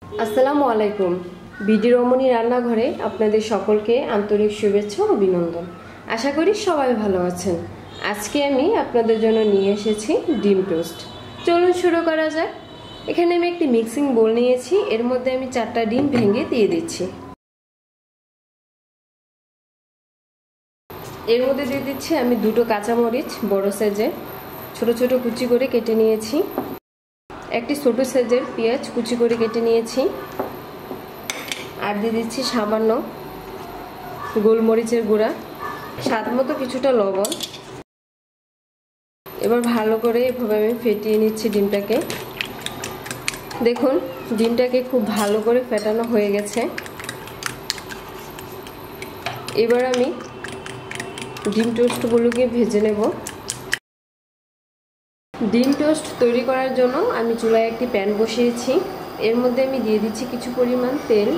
আসসালামু আলাইকুম। বিডি রমণী রান্নাঘরে আপনাদের সকলকে আন্তরিক শুভেচ্ছা ও অভিনন্দন। আশা করি সবাই ভালো আছেন। আজকে আমি আপনাদের জন্য নিয়ে এসেছি ডিম টোস্ট। চলুন শুরু করা যাক। এখানে আমি একটি মিক্সিং বোল নিয়েছি, এর মধ্যে আমি 4টা ডিম ভেঙে দিয়ে দিচ্ছি। এর মধ্যে দিয়ে দিচ্ছি আমি 2টো কাঁচামরিচ বড় সাইজের ছোট ছোট কুচি করে কেটে নিয়েছি, একটি ছোট সাইজের পেঁয়াজ কুচি করে কেটে নিয়েছি, আর দিয়ে দিচ্ছি সামান্য গোলমরিচের গুঁড়া, স্বাদ মতো কিছুটা লবণ। এবার ভালো করে এভাবে আমি ফেটিয়ে নিচ্ছি ডিমটাকে। দেখুন ডিমটাকে খুব ভালো করে ফেটানো হয়ে গেছে। এবার আমি ডিম টোস্টগুলোকে ভেজে নেব। ডিম টোস্ট তৈরি করার জন্য আমি চুলায় একটি প্যান বসিয়েছি, এর মধ্যে আমি দিয়ে দিচ্ছি কিছু পরিমাণ তেল।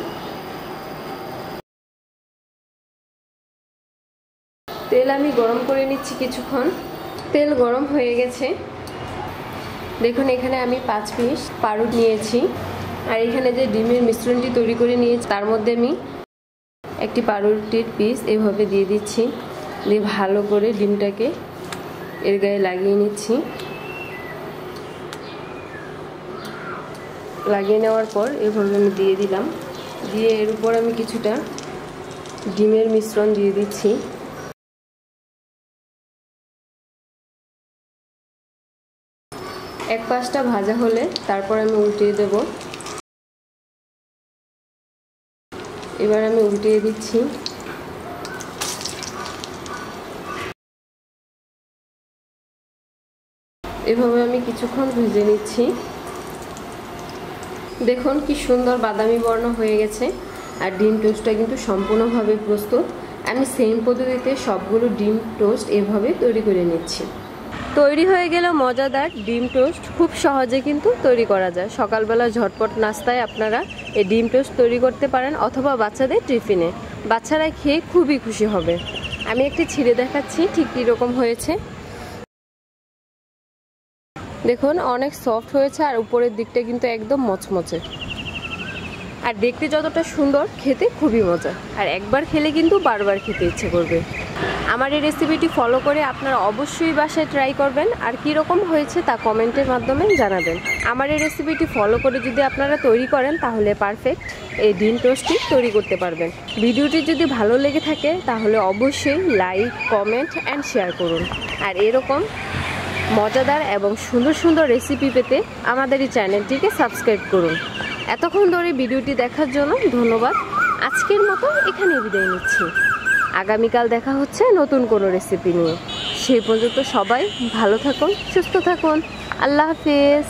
তেল আমি গরম করে নিচ্ছি কিছুক্ষণ। তেল গরম হয়ে গেছে। দেখুন এখানে আমি 5 পিস পাউরুটি নিয়েছি, আর এখানে যে ডিমের মিশ্রণটি তৈরি করে নিয়েছি তার মধ্যে আমি একটি পাউরুটির পিস এভাবে দিয়ে দিচ্ছি, দিয়ে ভালো করে ডিমটাকে এর গায়ে লাগিয়ে নিচ্ছি। লাগিয়ে নেওয়ার পর এভাবে আমি দিয়ে দিলাম, দিয়ে এর উপর আমি কিছুটা ডিমের মিশ্রণ দিয়ে দিচ্ছি। এক পাশটা ভাজা হলে তারপর আমি উল্টিয়ে দেব। এবার আমি উল্টিয়ে দিচ্ছি। এভাবে আমি কিছুক্ষণ ভেজে নিচ্ছি। দেখুন কি সুন্দর বাদামি বর্ণ হয়ে গেছে, আর ডিম টোস্টটা কিন্তু সম্পূর্ণভাবে প্রস্তুত। আমি সেম পদ্ধতিতে সবগুলো ডিম টোস্ট এভাবে তৈরি করে নিচ্ছি। তৈরি হয়ে গেল মজাদার ডিম টোস্ট। খুব সহজে কিন্তু তৈরি করা যায়। সকালবেলা ঝটপট নাস্তায় আপনারা এই ডিম টোস্ট তৈরি করতে পারেন, অথবা বাচ্চাদের টিফিনে। বাচ্চারা খেয়ে খুবই খুশি হবে। আমি একটি ছিঁড়ে দেখাচ্ছি ঠিক কীরকম হয়েছে। দেখুন অনেক সফট হয়েছে, আর উপরের দিকটা কিন্তু একদম মচমচে, আর দেখতে যতটা সুন্দর খেতে খুবই মজা। আর একবার খেলে কিন্তু বারবার খেতে ইচ্ছে করবে। আমার এই রেসিপিটি ফলো করে আপনারা অবশ্যই বাসায় ট্রাই করবেন, আর কীরকম হয়েছে তা কমেন্টের মাধ্যমে জানাবেন। আমার এই রেসিপিটি ফলো করে যদি আপনারা তৈরি করেন তাহলে পারফেক্ট এই ডিম টোস্টটি তৈরি করতে পারবেন। ভিডিওটি যদি ভালো লেগে থাকে তাহলে অবশ্যই লাইক, কমেন্ট অ্যান্ড শেয়ার করুন। আর এরকম মজাদার এবং সুন্দর সুন্দর রেসিপি পেতে আমাদের এই চ্যানেলটিকে সাবস্ক্রাইব করুন। এতক্ষণ ধরে ভিডিওটি দেখার জন্য ধন্যবাদ। আজকের মতো এখানে বিদায় নিচ্ছি। আগামীকাল দেখা হচ্ছে নতুন কোনো রেসিপি নিয়ে। সেই পর্যন্ত সবাই ভালো থাকুন, সুস্থ থাকুন। আল্লাহ হাফেজ।